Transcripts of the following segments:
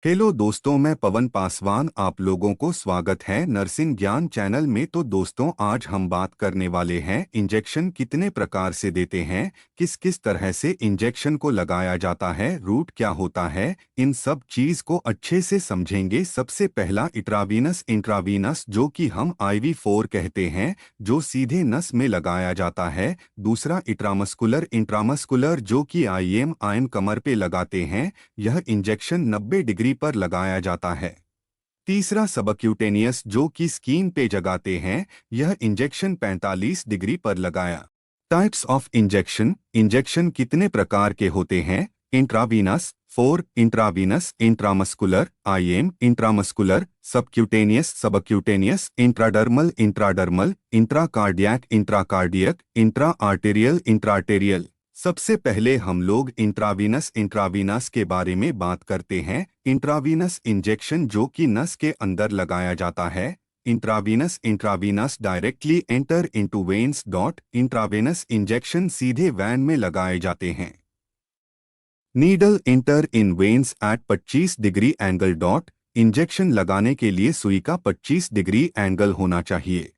Hello दोस्तों, मैं पवन पासवान आप लोगों को स्वागत है नर्सिंग ज्ञान चैनल में। तो दोस्तों, आज हम बात करने वाले हैं इंजेक्शन कितने प्रकार से देते हैं, किस किस तरह से इंजेक्शन को लगाया जाता है, रूट क्या होता है, इन सब चीज को अच्छे से समझेंगे। सबसे पहला इंट्रावीनस जो कि हम IV4 कहते हैं, जो सीधे नस में लगाया जाता है। दूसरा इंट्रामस्कुलर जो कि IM कमर पे लगाते हैं। यह इंजेक्शन 90 डिग्री पर लगाया जाता है। तीसरा सबक्यूटेनियस जो कि स्किन पे जगाते हैं। यह इंजेक्शन 45 डिग्री पर लगाया। टाइप्स ऑफ इंजेक्शन, इंजेक्शन कितने प्रकार के होते हैं। Intravenous 4, intravenous, intramuscular IM, intramuscular, subcutaneous, intradermal, intracardiac, intra arterial. सबसे पहले हम लोग इंट्रावीनस के बारे में बात करते हैं। इंट्रावीनस इंजेक्शन जो कि नस के अंदर लगाया जाता है। Intravenous directly enter into veins. Intravenous injection सीधे वैन में लगाए जाते हैं। Needle enter in veins at 25 degree angle. Injection लगाने के लिए सुई का 25 डिग्री एंगल होना चाहिए।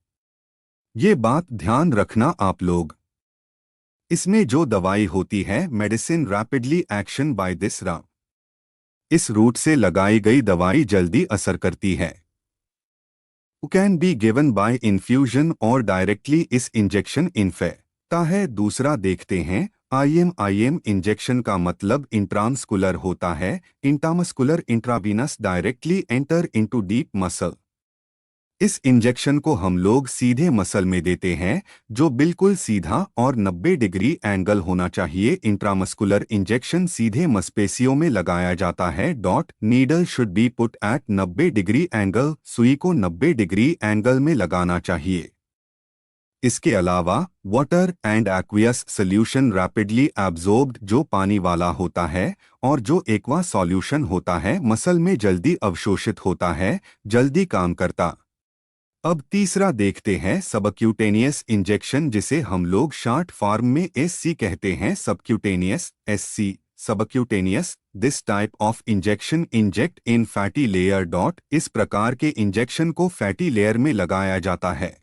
ये बात ध्यान रखना आप लोग। इसमें जो दवाई होती है medicine rapidly action by this route. इस रूट से लगाई गई दवाई जल्दी असर करती है। Can be given by infusion और डायरेक्टली इस इंजेक्शन इन्फेक्ट है। दूसरा देखते हैं IM इंजेक्शन का मतलब इंट्रामस्कुलर होता है। Intramuscular intravenous directly enter into deep muscle. इस इंजेक्शन को हम लोग सीधे मसल में देते हैं, जो बिल्कुल सीधा और 90 डिग्री एंगल होना चाहिए। इंट्रामस्कुलर इंजेक्शन सीधे मांसपेशियों में लगाया जाता है। Needle should be put at 90 degree angle. सुई को 90 डिग्री एंगल में लगाना चाहिए। इसके अलावा water and aqueous solution rapidly absorbed जो पानी वाला होता है और जो एक्वा सॉल्यूशन होता है मसल में जल्दी अवशोषित होता है, जल्दी काम करता। अब तीसरा देखते हैं सबक्यूटेनियस इंजेक्शन, जिसे हम लोग शॉर्ट फॉर्म में SC कहते हैं। Subcutaneous SC subcutaneous. This type of injection inject in fatty layer. इस प्रकार के इंजेक्शन को फैटी लेयर में लगाया जाता है।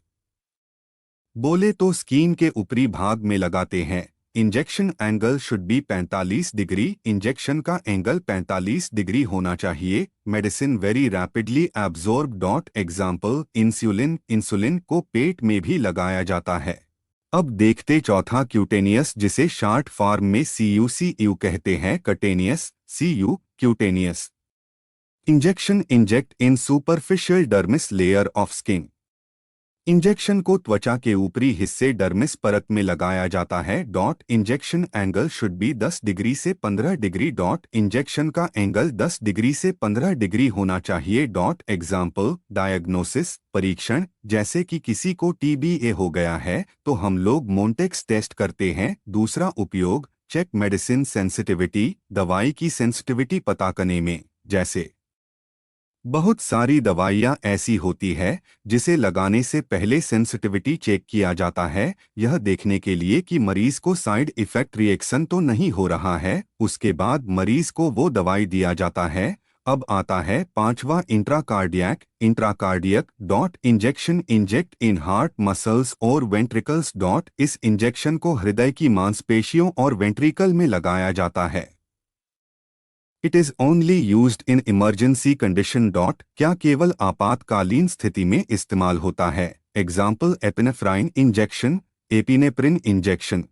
बोले तो स्किन के ऊपरी भाग में लगाते हैं। Injection angle should be 45 degree. Injection का एंगल 45 डिग्री होना चाहिए। Medicine very rapidly absorb. Example insulin को पेट में भी लगाया जाता है। अब देखते चौथा क्यूटेनियस, जिसे शॉर्ट फॉर्म में CU कहते हैं। कटेनियस CU cutaneous injection inject in superficial dermis layer of skin. Injection को त्वचा के ऊपरी हिस्से डर्मिस परत में लगाया जाता है। Injection angle should be 10 degree से 15 डिग्री। इंजेक्शन का एंगल 10 डिग्री से 15 डिग्री होना चाहिए। एग्जाम्पल डायग्नोसिस परीक्षण, जैसे कि किसी को TBA हो गया है तो हम लोग मोन्टेक्स टेस्ट करते हैं। दूसरा उपयोग चेक मेडिसिन सेंसिटिविटी, दवाई की सेंसिटिविटी पता करने में। जैसे बहुत सारी दवाइयाँ ऐसी होती है जिसे लगाने से पहले सेंसिटिविटी चेक किया जाता है, यह देखने के लिए कि मरीज को साइड इफेक्ट रिएक्शन तो नहीं हो रहा है। उसके बाद मरीज को वो दवाई दिया जाता है। अब आता है पांचवा intracardiac. Injection inject in heart muscles और वेंट्रिकल्स। इस इंजेक्शन को हृदय की मांसपेशियों और वेंट्रिकल में लगाया जाता है। It is only used in emergency condition. क्या केवल आपातकालीन स्थिति में इस्तेमाल होता है। Example epinephrine injection, epinephrine injection.